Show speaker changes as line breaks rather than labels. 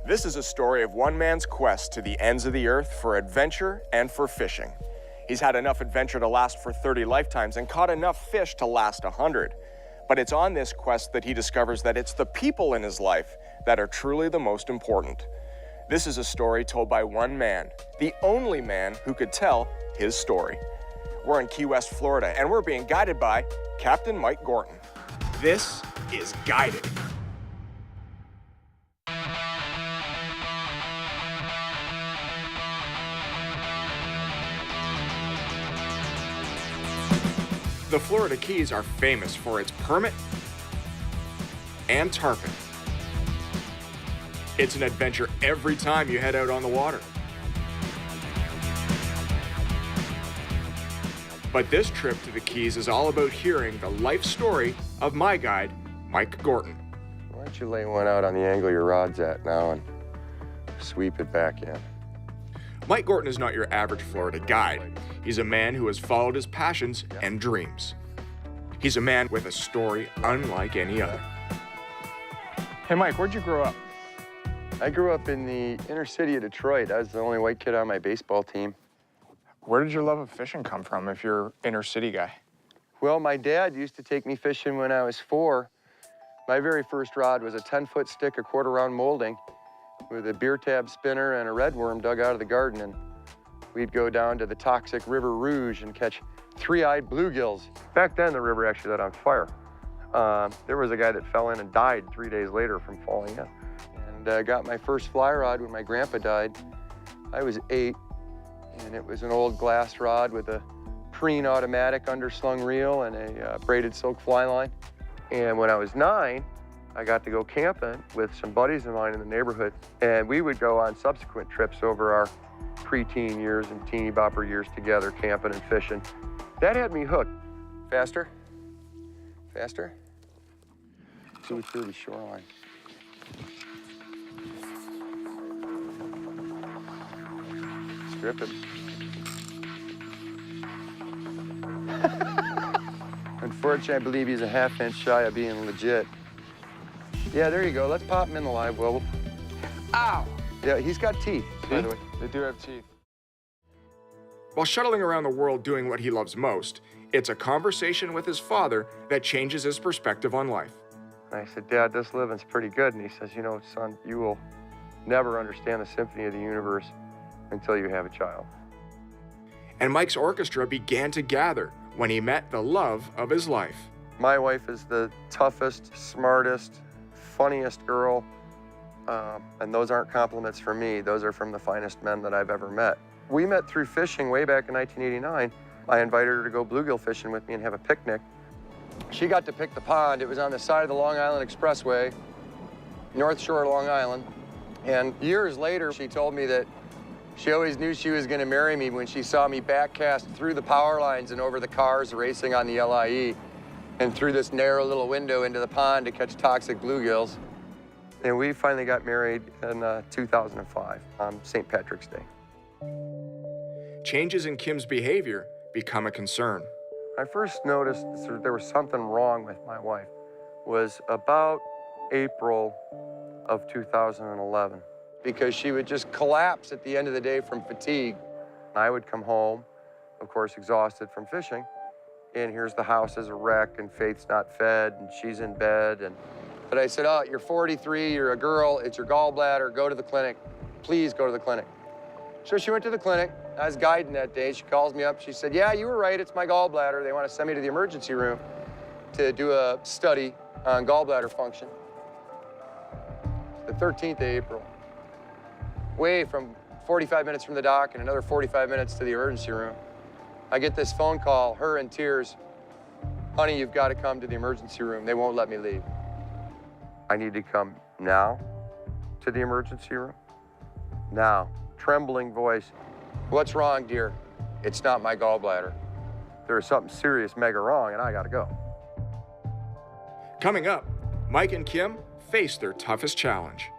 This is a story of one man's quest to the ends of the earth for adventure and for fishing. He's had enough adventure to last for 30 lifetimes and caught enough fish to last 100. But it's on this quest that he discovers that it's the people in his life that are truly the most important. This is a story told by one man, the only man who could tell his story. We're in Key West, Florida, and we're being guided by Captain Mike Gorton. This is Guided. The Florida Keys are famous for its permit and tarpon. It's an adventure every time you head out on the water. But this trip to the Keys is all about hearing the life story of my guide, Mike Gorton.
Why don't you lay one out on the angle your rod's at now and sweep it back in?
Mike Gorton is not your average Florida guide. He's a man who has followed his passions and dreams. He's a man with a story unlike any other.
Hey, Mike, where'd you grow up?
I grew up in the inner city of Detroit. I was the only white kid on my baseball team.
Where did your love of fishing come from if you're an inner city guy?
Well, my dad used to take me fishing when I was 4. My very first rod was a 10-foot stick, a quarter-round molding, with a beer tab spinner and a red worm dug out of the garden, and we'd go down to the toxic River Rouge and catch 3-eyed bluegills. Back then, the river actually lit on fire. There was a guy that fell in and died 3 days later from falling in. And I got my first fly rod when my grandpa died. I was 8, and it was an old glass rod with a Preen automatic underslung reel and a braided silk fly line. And when I was 9, I got to go camping with some buddies of mine in the neighborhood, and we would go on subsequent trips over our preteen years and teeny bopper years together, camping and fishing. That had me hooked. Faster? Faster? 230 shoreline. Strip it. Unfortunately, I believe he's a half-inch shy of being legit. Yeah, there you go. Let's pop him in the live well.
Ow!
Yeah, he's got teeth, by the way.
They do have teeth.
While shuttling around the world doing what he loves most, it's a conversation with his father that changes his perspective on life.
And I said, Dad, this living's pretty good. And he says, you know, son, you will never understand the symphony of the universe until you have a child.
And Mike's orchestra began to gather when he met the love of his life.
My wife is the toughest, smartest, funniest girl. And those aren't compliments from me. Those are from the finest men that I've ever met. We met through fishing way back in 1989. I invited her to go bluegill fishing with me and have a picnic. She got to pick the pond. It was on the side of the Long Island Expressway, North Shore of Long Island. And years later, she told me that she always knew she was going to marry me when she saw me backcast through the power lines and over the cars racing on the LIE and through this narrow little window into the pond to catch toxic bluegills. And we finally got married in 2005 on St. Patrick's Day.
Changes in Kim's behavior become a concern.
I first noticed there was something wrong with my wife was about April of 2011, because she would just collapse at the end of the day from fatigue. I would come home, of course, exhausted from fishing, and here's the house as a wreck, and Faith's not fed, and she's in bed. But I said, oh, you're 43, you're a girl, it's your gallbladder, go to the clinic. Please go to the clinic. So she went to the clinic. I was guiding that day. She calls me up. She said, yeah, you were right. It's my gallbladder. They want to send me to the emergency room to do a study on gallbladder function. The 13th of April. Way from 45 minutes from the dock and another 45 minutes to the emergency room. I get this phone call, her in tears. Honey, you've got to come to the emergency room. They won't let me leave. I need to come now to the emergency room? Now. Trembling voice. What's wrong, dear? It's not my gallbladder. There's something serious mega wrong, and I gotta go.
Coming up, Mike and Kim face their toughest challenge.